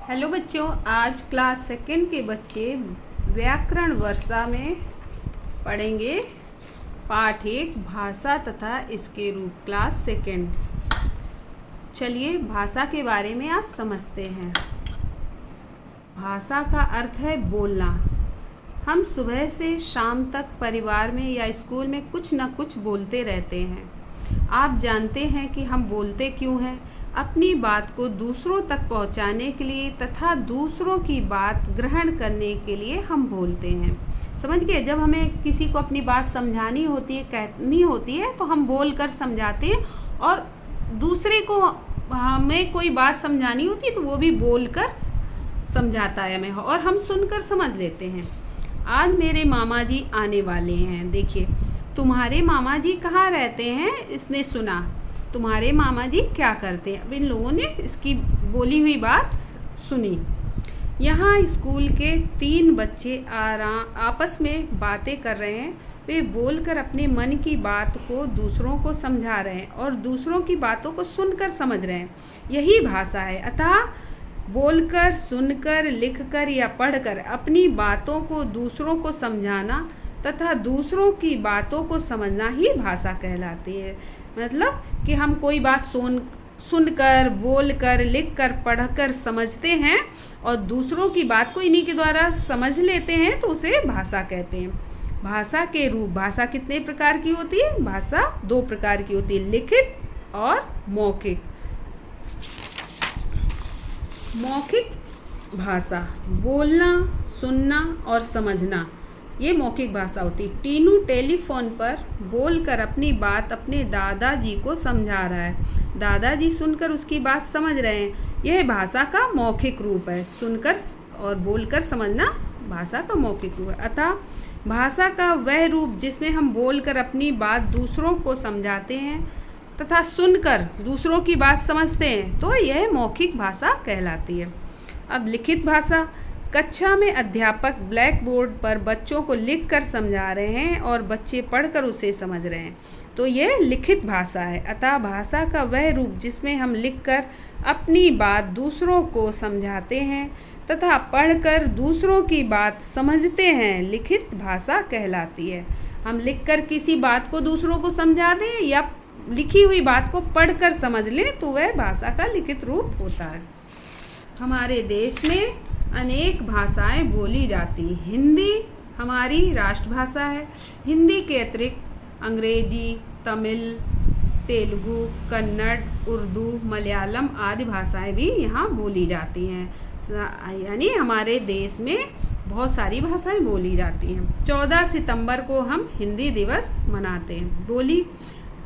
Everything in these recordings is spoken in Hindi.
हेलो बच्चों, आज क्लास सेकंड के बच्चे व्याकरण वर्षा में पढ़ेंगे पाठ 1 भाषा तथा इसके रूप। Class second. चलिए भाषा के बारे में आज समझते हैं। भाषा का अर्थ है बोलना। हम सुबह से शाम तक परिवार में या स्कूल में कुछ न कुछ बोलते रहते हैं। आप जानते हैं कि हम बोलते क्यों हैं? अपनी बात को दूसरों तक पहुंचाने के लिए तथा दूसरों की बात ग्रहण करने के लिए हम बोलते हैं। समझ गए? जब हमें किसी को अपनी बात समझानी होती है, कहनी होती है, तो हम बोलकर समझाते हैं, और दूसरे को हमें कोई बात समझानी होती है तो वो भी बोलकर समझाता है हमें, और हम सुनकर समझ लेते हैं। आज मेरे मामा जी आने वाले हैं। देखिए, तुम्हारे मामा जी कहाँ रहते हैं? इसने सुना। तुम्हारे मामा जी क्या करते हैं? अब इन लोगों ने इसकी बोली हुई बात सुनी। यहाँ स्कूल के 3 बच्चे आपस में बातें कर रहे हैं। वे बोलकर अपने मन की बात को दूसरों को समझा रहे हैं और दूसरों की बातों को सुनकर समझ रहे हैं। यही भाषा है। अतः बोलकर, सुनकर, लिखकर या पढ़कर अपनी बातों को दूसरों को समझाना तथा दूसरों की बातों को समझना ही भाषा कहलाती है। मतलब कि हम कोई बात सुनकर, बोलकर, लिखकर, पढ़कर समझते हैं और दूसरों की बात को इन्हीं के द्वारा समझ लेते हैं, तो उसे भाषा कहते हैं। भाषा के रूप। भाषा कितने प्रकार की होती है? भाषा 2 प्रकार की होती है, लिखित और मौखिक। मौखिक भाषा बोलना, सुनना और समझना, ये मौखिक भाषा होती है। टीनू टेलीफोन पर बोलकर अपनी बात अपने दादाजी को समझा रहा है। दादाजी सुनकर उसकी बात समझ रहे हैं। यह भाषा का मौखिक रूप है। सुनकर और बोलकर समझना भाषा का मौखिक रूप है। अतः भाषा का वह रूप जिसमें हम बोलकर अपनी बात दूसरों को समझाते हैं तथा सुनकर दूसरों की बात समझते हैं, तो यह मौखिक भाषा कहलाती है। अब लिखित भाषा। कक्षा में अध्यापक ब्लैक बोर्ड पर बच्चों को लिखकर समझा रहे हैं और बच्चे पढ़कर उसे समझ रहे हैं, तो यह लिखित भाषा है। अतः भाषा का वह रूप जिसमें हम लिखकर अपनी बात दूसरों को समझाते हैं तथा पढ़कर दूसरों की बात समझते हैं, लिखित भाषा कहलाती है। हम लिखकर किसी बात को दूसरों को समझा दें या लिखी हुई बात को पढ़कर समझ लें, तो वह भाषा का लिखित रूप होता है। हमारे देश में अनेक भाषाएं बोली जाती। हिंदी हमारी राष्ट्रभाषा है। हिंदी के अतिरिक्त अंग्रेजी, तमिल, तेलुगु, कन्नड़, उर्दू, मलयालम आदि भाषाएं भी यहाँ बोली जाती हैं। यानी हमारे देश में बहुत सारी भाषाएं बोली जाती हैं। 14 सितंबर को हम हिंदी दिवस मनाते हैं। बोली।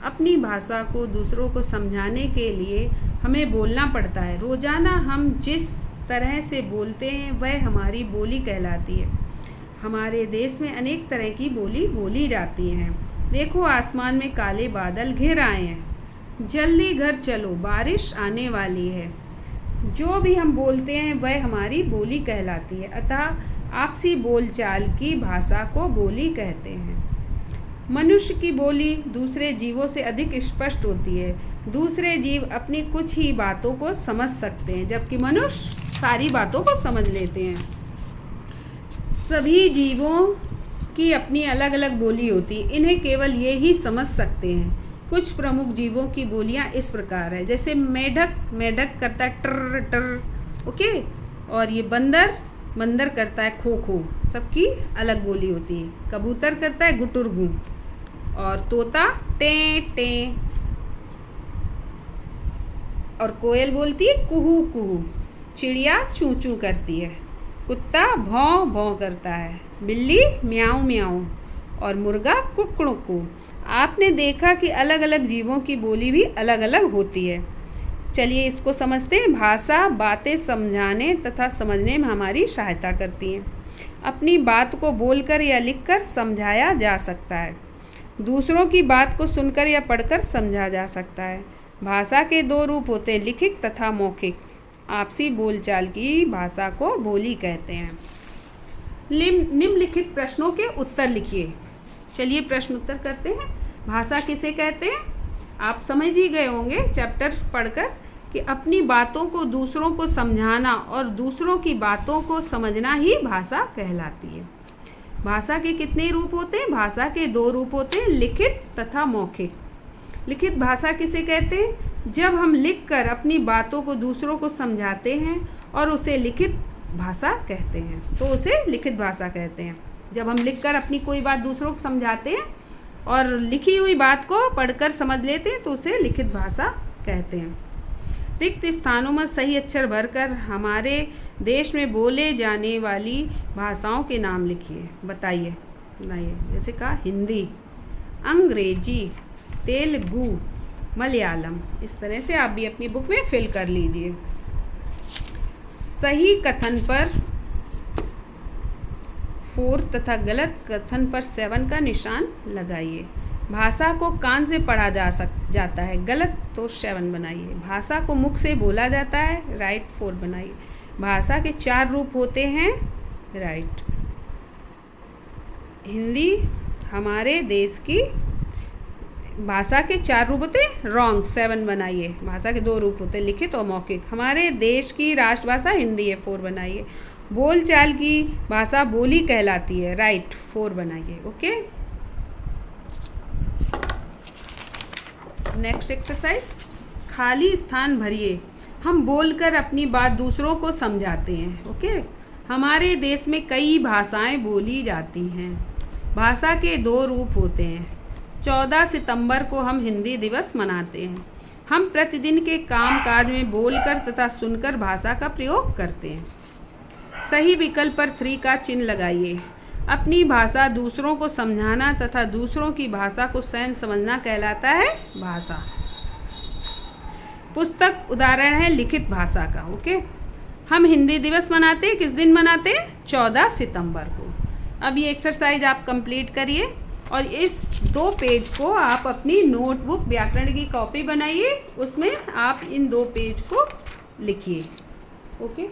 अपनी भाषा को दूसरों को समझाने के लिए हमें बोलना पड़ता है। रोज़ाना हम जिस तरह से बोलते हैं वह हमारी बोली कहलाती है। हमारे देश में अनेक तरह की बोली बोली जाती हैं। देखो, आसमान में काले बादल घिर आए हैं। जल्दी घर चलो, बारिश आने वाली है। जो भी हम बोलते हैं वह हमारी बोली कहलाती है। अतः आपसी बोलचाल की भाषा को बोली कहते हैं। मनुष्य की बोली दूसरे जीवों से अधिक स्पष्ट होती है। दूसरे जीव अपनी कुछ ही बातों को समझ सकते हैं, जबकि मनुष्य सारी बातों को समझ लेते हैं। सभी जीवों की अपनी अलग अलग बोली होती है। इन्हें केवल ये ही समझ सकते हैं। कुछ प्रमुख जीवों की बोलियां इस प्रकार है। जैसे मेढक, मेढक करता है टर टर, ओके। और ये बंदर, बंदर करता है खो खो। सबकी अलग बोली होती है। कबूतर करता है गुटुरगू, और तोता टे टे, और कोयल बोलती है कुहू कुहू। चिड़िया चू चू करती है। कुत्ता भौं भौं करता है। बिल्ली म्याऊं म्याऊं, और मुर्गा कुकड़ुकू। आपने देखा कि अलग अलग जीवों की बोली भी अलग अलग होती है। चलिए इसको समझते हैं। भाषा बातें समझाने तथा समझने में हमारी सहायता करती है। अपनी बात को बोलकर या लिखकर समझाया जा सकता है। दूसरों की बात को सुनकर या पढ़कर समझा जा सकता है। भाषा के 2 रूप होते हैं, लिखित तथा मौखिक। आपसी बोलचाल की भाषा को बोली कहते हैं। निम्नलिखित प्रश्नों के उत्तर लिखिए। चलिए प्रश्न उत्तर करते हैं। भाषा किसे कहते हैं? आप समझ ही गए होंगे चैप्टर पढ़कर कि अपनी बातों को दूसरों को समझाना और दूसरों की बातों को समझना ही भाषा कहलाती है। भाषा के कितने रूप होते हैं? भाषा के 2 रूप होते हैं, लिखित तथा मौखिक। लिखित भाषा किसे कहते हैं? जब हम लिखकर अपनी बातों को दूसरों को समझाते हैं और उसे लिखित भाषा कहते हैं, तो उसे लिखित भाषा कहते हैं। जब हम लिखकर अपनी कोई बात दूसरों को समझाते हैं और लिखी हुई बात को पढ़कर समझ लेते हैं, तो उसे लिखित भाषा कहते हैं। रिक्त स्थानों में सही अक्षर भरकर हमारे देश में बोले जाने वाली भाषाओं के नाम लिखिए, बताइए। जैसे कहा हिंदी, अंग्रेजी, तेलुगु, मलयालम। इस तरह से आप भी अपनी बुक में फिल कर लीजिए। सही कथन पर 4 तथा गलत कथन पर 7 का निशान लगाइए। भाषा को कान से पढ़ा जाता है, गलत तो 7 बनाइए। भाषा को मुख से बोला जाता है, राइट 4 बनाइए। भाषा के 4 रूप होते हैं, राइट। हिंदी हमारे देश की भाषा के 4 रूप होते हैं, रॉन्ग 7 बनाइए। भाषा के 2 रूप होते हैं, लिखित और मौखिक। हमारे देश की राष्ट्रभाषा हिंदी है, 4 बनाइए। बोलचाल की भाषा बोली कहलाती है, राइट 4 बनाइए। ओके, नेक्स्ट एक्सरसाइज, खाली स्थान भरिए। हम बोलकर अपनी बात दूसरों को समझाते हैं। ओके, हमारे देश में कई भाषाएं बोली जाती हैं। भाषा के 2 रूप होते हैं। 14 सितंबर को हम हिंदी दिवस मनाते हैं। हम प्रतिदिन के काम काज में बोलकर तथा सुनकर भाषा का प्रयोग करते हैं। सही विकल्प पर 3 का चिन्ह लगाइए। अपनी भाषा दूसरों को समझाना तथा दूसरों की भाषा को स्वयं समझना कहलाता है भाषा। पुस्तक उदाहरण है लिखित भाषा का। ओके, हम हिंदी दिवस मनाते हैं, किस दिन मनाते हैं? 14 सितंबर को। अब ये एक्सरसाइज आप कंप्लीट करिए और इस 2 पेज को आप अपनी नोटबुक व्याकरण की कॉपी बनाइए, उसमें आप इन 2 पेज को लिखिए। ओके।